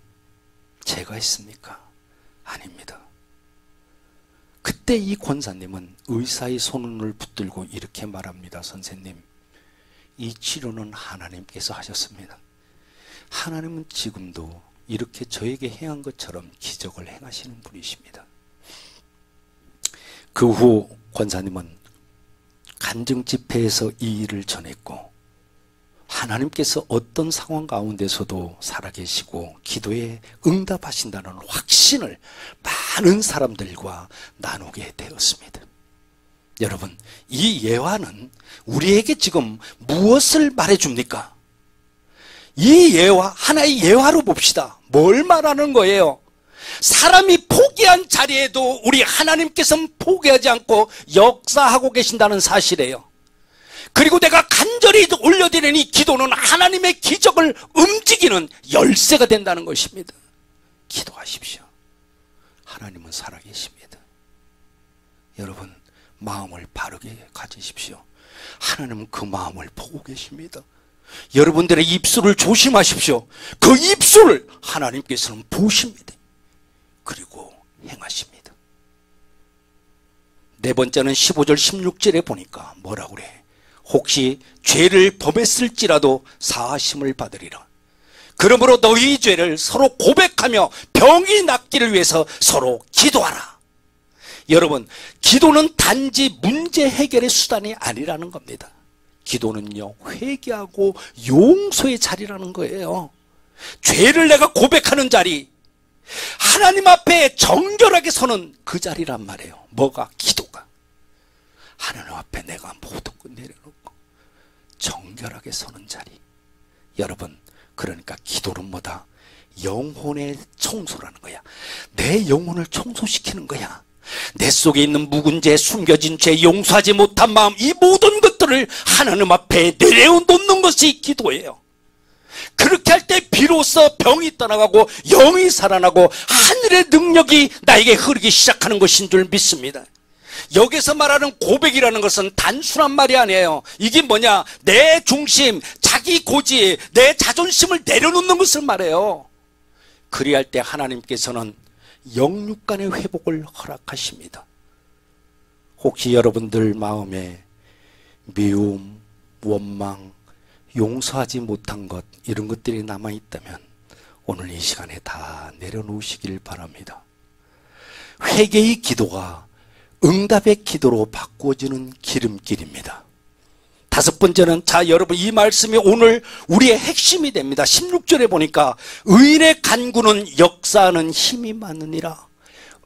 제가 했습니까? 아닙니다. 그때 이 권사님은 의사의 손을 붙들고 이렇게 말합니다. 선생님, 이 치료는 하나님께서 하셨습니다. 하나님은 지금도 이렇게 저에게 행한 것처럼 기적을 행하시는 분이십니다. 그 후 권사님은 간증 집회에서 이 일을 전했고 하나님께서 어떤 상황 가운데서도 살아계시고 기도에 응답하신다는 확신을 많은 사람들과 나누게 되었습니다. 여러분, 이 예화는 우리에게 지금 무엇을 말해줍니까? 이 예화, 하나의 예화로 봅시다. 뭘 말하는 거예요? 사람이 포기한 자리에도 우리 하나님께서는 포기하지 않고 역사하고 계신다는 사실이에요. 그리고 내가 간절히 올려드리는 이 기도는 하나님의 기적을 움직이는 열쇠가 된다는 것입니다. 기도하십시오. 하나님은 살아계십니다. 여러분, 마음을 바르게 가지십시오. 하나님은 그 마음을 보고 계십니다. 여러분들의 입술을 조심하십시오. 그 입술을 하나님께서는 보십니다. 그리고 행하십니다. 네 번째는 15절 16절에 보니까 뭐라고 그래? 혹시 죄를 범했을지라도 사하심을 받으리라. 그러므로 너희 죄를 서로 고백하며 병이 낫기를 위해서 서로 기도하라. 여러분, 기도는 단지 문제 해결의 수단이 아니라는 겁니다. 기도는요, 회개하고 용서의 자리라는 거예요. 죄를 내가 고백하는 자리, 하나님 앞에 정결하게 서는 그 자리란 말이에요. 뭐가? 기도가. 하나님 앞에 내가 모든 걸 내려놓고 정결하게 서는 자리. 여러분, 그러니까 기도는 뭐다? 영혼의 청소라는 거야. 내 영혼을 청소시키는 거야. 내 속에 있는 묵은 죄, 숨겨진 죄, 용서하지 못한 마음, 이 모든 것들을 하나님 앞에 내려놓는 것이 기도예요. 그렇게 할 때 비로소 병이 떠나가고 영이 살아나고 하늘의 능력이 나에게 흐르기 시작하는 것인 줄 믿습니다. 여기서 말하는 고백이라는 것은 단순한 말이 아니에요. 이게 뭐냐? 내 중심, 자기 고지, 내 자존심을 내려놓는 것을 말해요. 그리할 때 하나님께서는 영육 간의 회복을 허락하십니다. 혹시 여러분들 마음에 미움, 원망, 용서하지 못한 것, 이런 것들이 남아있다면 오늘 이 시간에 다 내려놓으시길 바랍니다. 회개의 기도가 응답의 기도로 바꾸어지는 기름길입니다. 다섯 번째는, 자, 여러분, 이 말씀이 오늘 우리의 핵심이 됩니다. 16절에 보니까 의인의 간구는 역사하는 힘이 많으니라.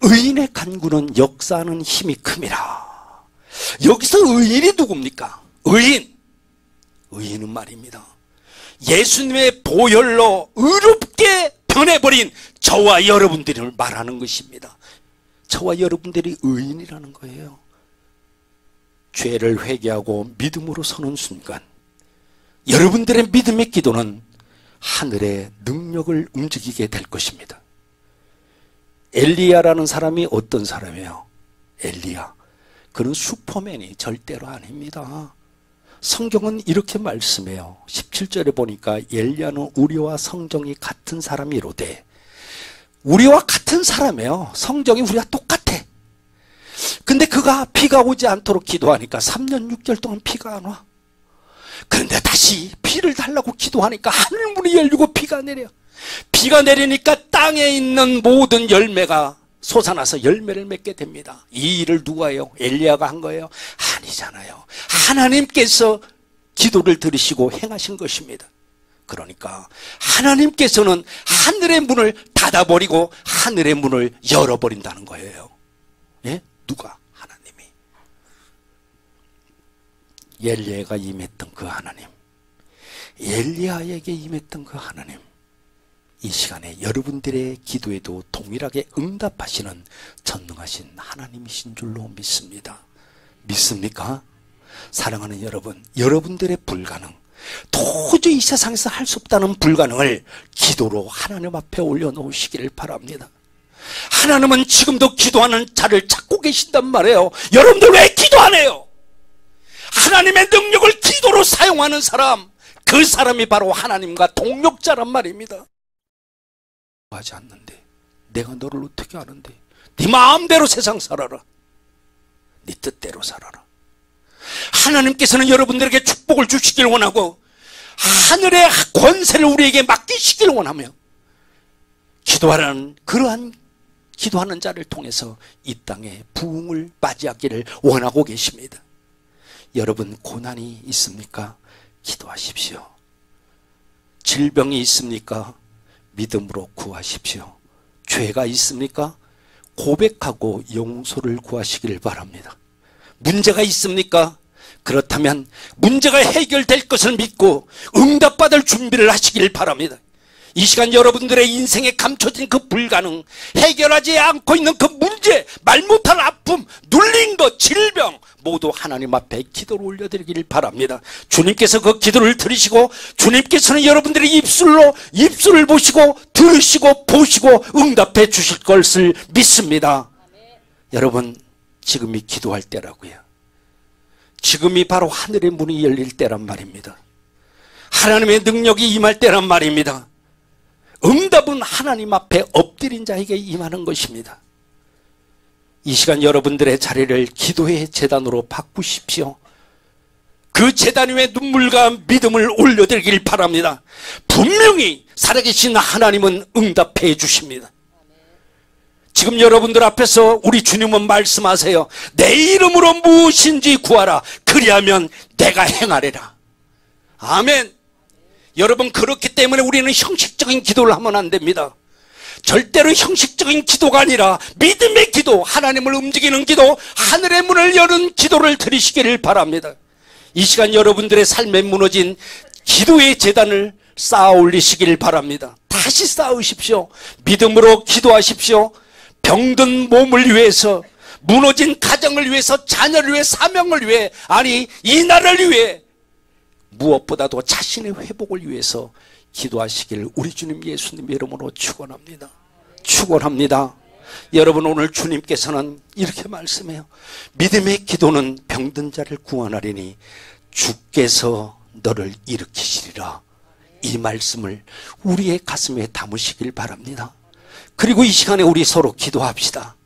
의인의 간구는 역사하는 힘이 큼이라. 여기서 의인이 누굽니까? 의인은 말입니다, 예수님의 보혈로 의롭게 변해버린 저와 여러분들을 말하는 것입니다. 저와 여러분들이 의인이라는 거예요. 죄를 회개하고 믿음으로 서는 순간 여러분들의 믿음의 기도는 하늘의 능력을 움직이게 될 것입니다. 엘리야라는 사람이 어떤 사람이에요? 엘리야, 그는 슈퍼맨이 절대로 아닙니다. 성경은 이렇게 말씀해요. 17절에 보니까 엘리야는 우리와 성정이 같은 사람이로되, 우리와 같은 사람이에요. 성정이 우리가 똑같아. 근데 그가 비가 오지 않도록 기도하니까 3년 6개월 동안 비가 안 와. 그런데 다시 비를 달라고 기도하니까 하늘문이 열리고 비가 내려. 비가 내리니까 땅에 있는 모든 열매가 솟아나서 열매를 맺게 됩니다. 이 일을 누가 해요? 엘리야가 한 거예요? 아니잖아요. 하나님께서 기도를 들으시고 행하신 것입니다. 그러니까 하나님께서는 하늘의 문을 닫아버리고 하늘의 문을 열어버린다는 거예요. 예? 누가? 하나님이. 엘리야가 임했던 그 하나님, 엘리야에게 임했던 그 하나님, 이 시간에 여러분들의 기도에도 동일하게 응답하시는 전능하신 하나님이신 줄로 믿습니다. 믿습니까? 사랑하는 여러분, 여러분들의 불가능, 도저히 이 세상에서 할 수 없다는 불가능을 기도로 하나님 앞에 올려놓으시기를 바랍니다. 하나님은 지금도 기도하는 자를 찾고 계신단 말이에요. 여러분들 왜 기도 안 해요? 하나님의 능력을 기도로 사용하는 사람, 그 사람이 바로 하나님과 동력자란 말입니다. 하지 않는데 내가 너를 어떻게 아는데? 네 마음대로 세상 살아라. 네 뜻대로 살아라. 하나님께서는 여러분들에게 축복을 주시길 원하고 하늘의 권세를 우리에게 맡기시길 원하며 기도하라는 그러한 기도하는 자를 통해서 이 땅에 부흥을 맞이하기를 원하고 계십니다. 여러분, 고난이 있습니까? 기도하십시오. 질병이 있습니까? 믿음으로 구하십시오. 죄가 있습니까? 고백하고 용서를 구하시길 바랍니다. 문제가 있습니까? 그렇다면 문제가 해결될 것을 믿고 응답받을 준비를 하시길 바랍니다. 이 시간 여러분들의 인생에 감춰진 그 불가능, 해결하지 않고 있는 그 문제, 말 못할 아픔, 눌린 것, 질병 모두 하나님 앞에 기도를 올려드리길 바랍니다. 주님께서 그 기도를 들으시고 주님께서는 여러분들의 입술을 보시고 들으시고 보시고 응답해 주실 것을 믿습니다. 여러분, 지금이 기도할 때라고요. 지금이 바로 하늘의 문이 열릴 때란 말입니다. 하나님의 능력이 임할 때란 말입니다. 응답은 하나님 앞에 엎드린 자에게 임하는 것입니다. 이 시간 여러분들의 자리를 기도의 제단으로 바꾸십시오. 그 제단 위에 눈물과 믿음을 올려드리길 바랍니다. 분명히 살아계신 하나님은 응답해 주십니다. 지금 여러분들 앞에서 우리 주님은 말씀하세요. 내 이름으로 무엇인지 구하라. 그리하면 내가 행하리라. 아멘. 여러분, 그렇기 때문에 우리는 형식적인 기도를 하면 안 됩니다. 절대로 형식적인 기도가 아니라 믿음의 기도, 하나님을 움직이는 기도, 하늘의 문을 여는 기도를 드리시기를 바랍니다. 이 시간 여러분들의 삶에 무너진 기도의 제단을 쌓아 올리시길 바랍니다. 다시 쌓으십시오. 믿음으로 기도하십시오. 병든 몸을 위해서, 무너진 가정을 위해서, 자녀를 위해, 사명을 위해, 아니 이 나라를 위해, 무엇보다도 자신의 회복을 위해서 기도하시길 우리 주님 예수님 이름으로 축원합니다. 축원합니다. 여러분, 오늘 주님께서는 이렇게 말씀해요. 믿음의 기도는 병든 자를 구원하리니 주께서 너를 일으키시리라. 이 말씀을 우리의 가슴에 담으시길 바랍니다. 그리고 이 시간에 우리 서로 기도합시다.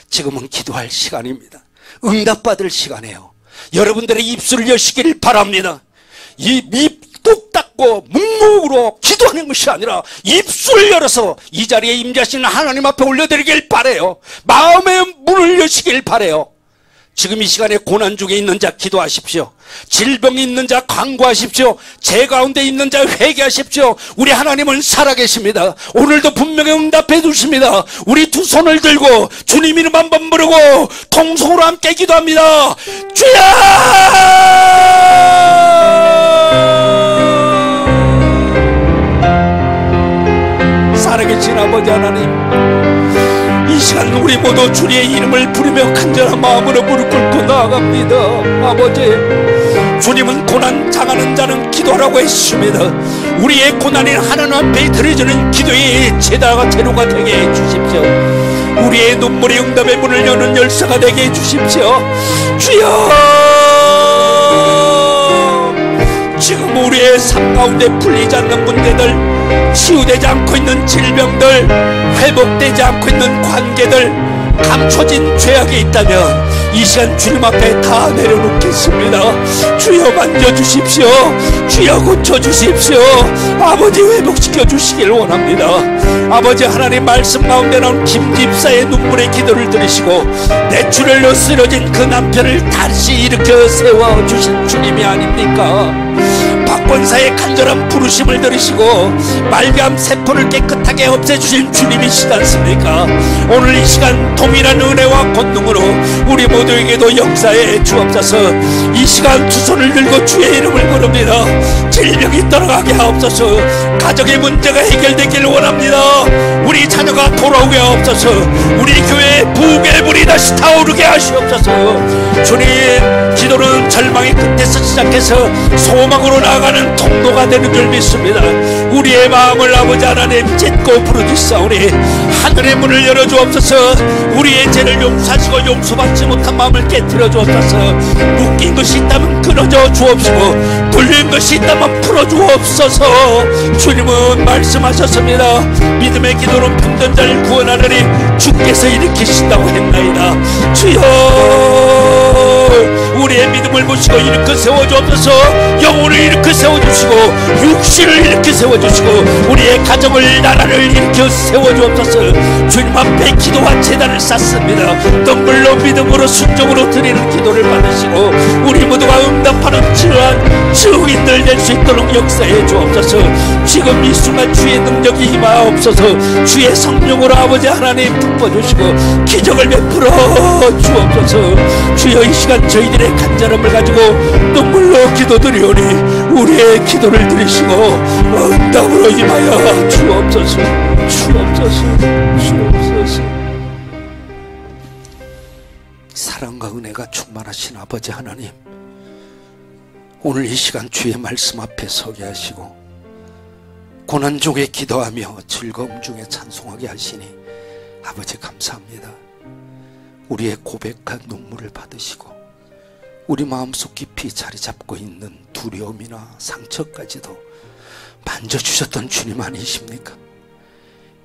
지금은 기도할 시간입니다. 응답받을 시간이에요. 여러분들의 입술을 여시길 바랍니다. 입 뚝 닫고 묵묵으로 기도하는 것이 아니라 입술을 열어서 이 자리에 임재하시는 하나님 앞에 올려드리길 바라요. 마음의 문을 여시길 바라요. 지금 이 시간에 고난 중에 있는 자 기도하십시오. 질병이 있는 자 간구하십시오. 죄 가운데 있는 자 회개하십시오. 우리 하나님은 살아계십니다. 오늘도 분명히 응답해 주십니다. 우리 두 손을 들고 주님 이름 한번 부르고 통성으로 함께 기도합니다. 주여! 살아계신 아버지 하나님, 이 시간 우리 모두 주님의 이름을 부르며 간절한 마음으로 무릎 꿇고 나아갑니다. 아버지, 주님은 고난 당하는 자는 기도하라고 했습니다. 우리의 고난이 하나님 앞에 드려지는 기도의 제다가 재료가 되게 해주십시오. 우리의 눈물이 응답의 문을 여는 열쇠가 되게 해주십시오. 주여, 지금 우리의 삶 가운데 풀리지 않는 문제들, 치유되지 않고 있는 질병들, 회복되지 않고 있는 관계들, 감춰진 죄악이 있다면 이 시간 주님 앞에 다 내려놓겠습니다. 주여 만져주십시오. 주여 고쳐주십시오. 아버지 회복시켜 주시길 원합니다. 아버지 하나님 말씀 가운데 나온 김집사의 눈물의 기도를 들으시고 뇌출혈로 쓰러진 그 남편을 다시 일으켜 세워주신 주님이 아닙니까? 박권사의 간절한 부르심을 들으시고 말감 세포를 깨끗하게 없애주신 주님이시지 않습니까? 오늘 이 시간 동일한 은혜와 권능으로 우리 모두에게도 역사에 주옵소서. 이 시간 두 손을 들고 주의 이름을 부릅니다. 질병이 떠나가게 하옵소서. 가정의 문제가 해결되기를 원합니다. 우리 자녀가 돌아오게 하옵소서. 우리 교회에 부흥의 불이 다시 타오르게 하시옵소서. 주님, 기도는 절망의 끝에서 시작해서 소망으로 나아가는 통로가 되는 줄 믿습니다. 우리의 마음을 아버지 하나님 찢고 부르짖사오니 하늘의 문을 열어주옵소서. 우리의 죄를 용서하시고 용서받지 못한 마음을 깨뜨려 주옵소서. 묶인 것이 있다면 끊어져 주옵시고 돌린 것이 있다면 풀어주옵소서. 주님은 말씀하셨습니다. 믿음의 기도는 병든 자를 구원하느니 주께서 일으키신다고 했나이다. 주여, 우리의 믿음을 보시고 일으켜 세워주옵소서. 영혼을 일으켜
세워주시고 육신을 일으켜 세워주시고 우리의 가정을 나라를 일으켜 세워주옵소서. 주님 앞에 기도와 제단을 쌓습니다. 눈물로 믿음으로 순종으로 드리는 기도를 받으시고 우리 모두가 응답하는 지혜한 증인들 될 수 있도록 역사해 주옵소서. 지금 이 순간 주의 능력이 임하옵소서. 주의 성령으로 아버지 하나님 북돋주시고 기적을 베풀어 주옵소서. 주여 이 시간 저희들의 간절함을 가지고 눈물로 기도드리오니 우리의 기도를 들으시고 응답으로 임하여 주옵소서. 주옵소서. 주옵소서.
사랑과 은혜가 충만하신 아버지 하나님, 오늘 이 시간 주의 말씀 앞에 서게 하시고 고난 중에 기도하며 즐거움 중에 찬송하게 하시니 아버지 감사합니다. 우리의 고백한 눈물을 받으시고 우리 마음속 깊이 자리 잡고 있는 두려움이나 상처까지도 만져주셨던 주님 아니십니까?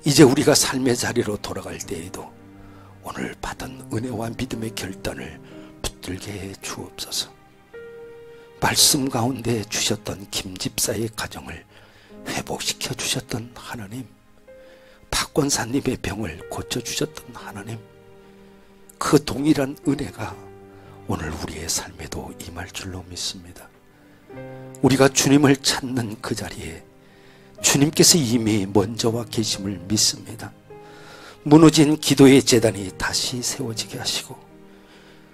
이제 우리가 삶의 자리로 돌아갈 때에도 오늘 받은 은혜와 믿음의 결단을 붙들게 해 주옵소서. 말씀 가운데 주셨던 김집사의 가정을 회복시켜 주셨던 하나님, 박권사님의 병을 고쳐주셨던 하나님, 그 동일한 은혜가 오늘 우리의 삶에도 임할 줄로 믿습니다. 우리가 주님을 찾는 그 자리에 주님께서 이미 먼저 와 계심을 믿습니다. 무너진 기도의 제단이 다시 세워지게 하시고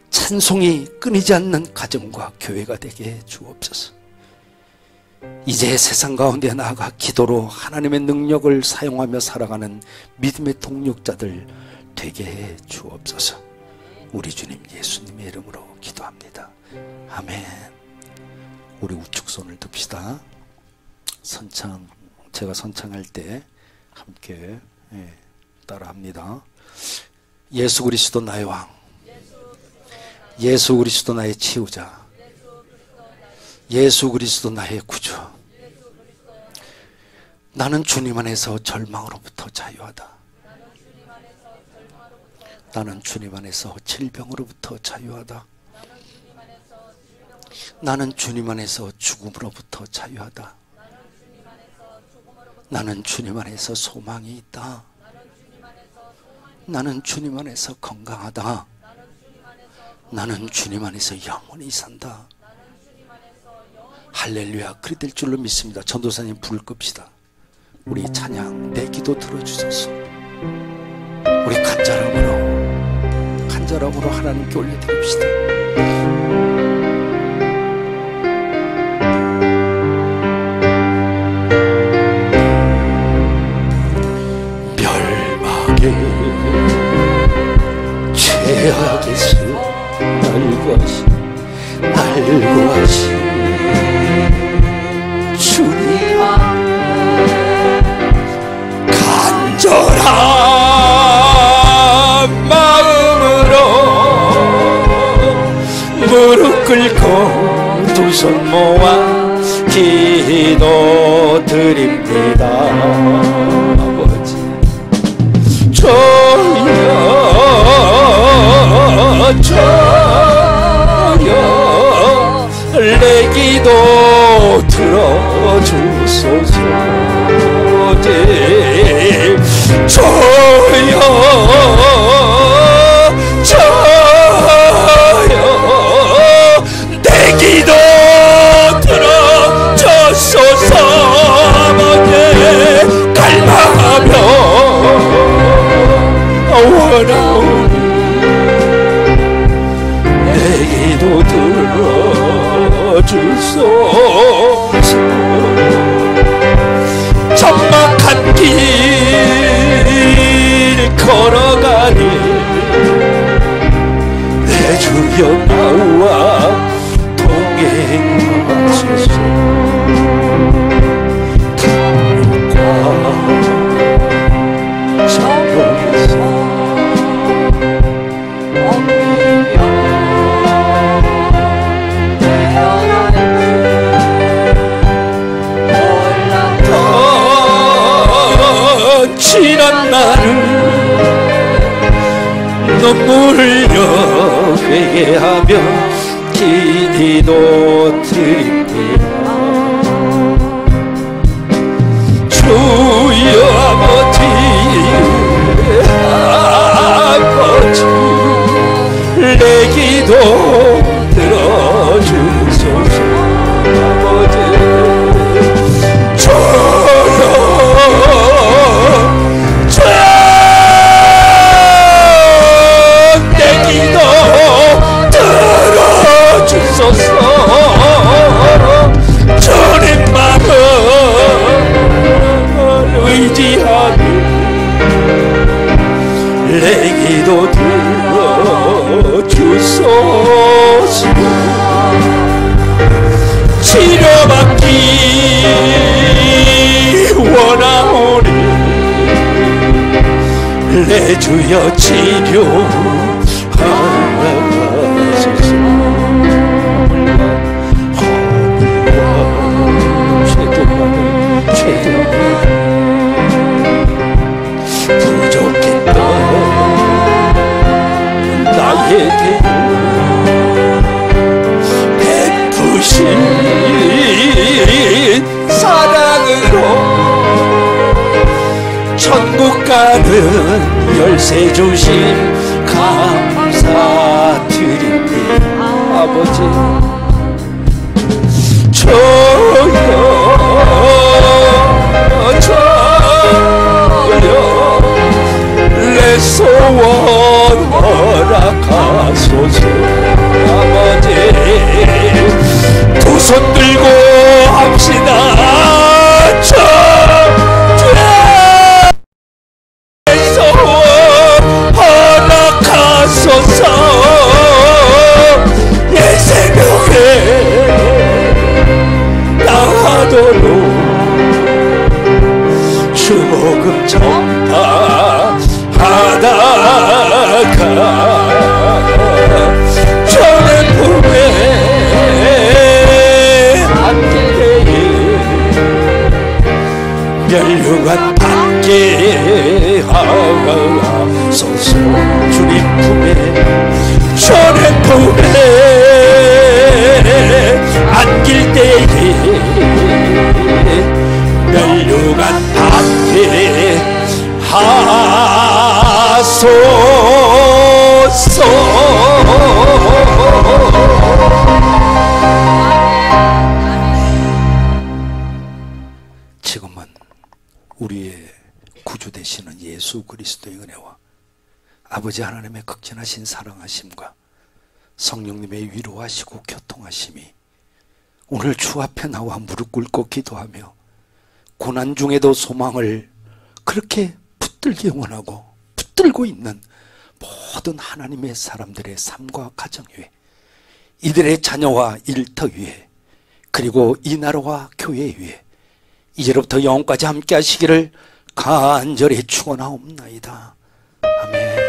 찬송이 끊이지 않는 가정과 교회가 되게 해 주옵소서. 이제 세상 가운데 나아가 기도로 하나님의 능력을 사용하며 살아가는 믿음의 동력자들 되게 해 주옵소서. 우리 주님 예수님의 이름으로 기도합니다. 아멘. 우리 우측 손을 듭시다. 선창, 제가 선창할 때 함께 따라합니다. 예수 그리스도 나의 왕, 예수 그리스도 나의 치유자, 예수 그리스도 나의 구주. 나는 주님 안에서 절망으로부터 자유하다. 나는 주님 안에서 질병으로부터 자유하다. 나는 주님 안에서 죽음으로부터 자유하다. 나는 주님 안에서 소망이 있다. 나는 주님 안에서 건강하다. 나는 주님 안에서 영원히 산다. 할렐루야. 그리 될 줄로 믿습니다. 전도사님 불 끕시다. 우리 찬양 내 기도 들어주소서. 우리 간절함으로 하나님께 올려드립시다. 멸망의 죄악에서 날 구하시 주님
간절한 마음으로 무릎 꿇고 두 손 모아 기도 드립니다. 아버지 저여 내 기도 들어주소서. 저여 내 기도 들어주소서. 갈망하며 원하오니 내 기도 들어주소서. 적막한 길 걸어가니 내 주여 나와 동행하소서. 담과 정욕에서 엉기며 지난 날을 눈물 흘려 회개하며 기도 드립니다. 내 기도 들어주소서. 치료받기 원하오니 내 주여 치료하소서. 부족했던 나에게 베푸신 사랑으로 천국 가는 열쇠 주심 감사드립니다. 아버지 내 소원 허락하소서. 아버지 두 손 들고 합시다. 내 소원 허락하소서. 내 생명에 나가도록 주복음 전파하다가 주의 품에 안길 때에 멸류관 받게 하소서. 주님 품에 주의 품에 안길 때에 멸류관 받게 하소서.
지금은 우리의 구주 되시는 예수 그리스도의 은혜와 아버지 하나님의 극진하신 사랑하심과 성령님의 위로하시고 교통하심이 오늘 주 앞에 나와 무릎 꿇고 기도하며 고난 중에도 소망을 그렇게 붙들기 원하고 붙들고 있는 모든 하나님의 사람들의 삶과 가정 위에, 이들의 자녀와 일터 위에, 그리고 이 나라와 교회 위에 이제로부터 영원까지 함께 하시기를 간절히 축원하옵나이다. 아멘.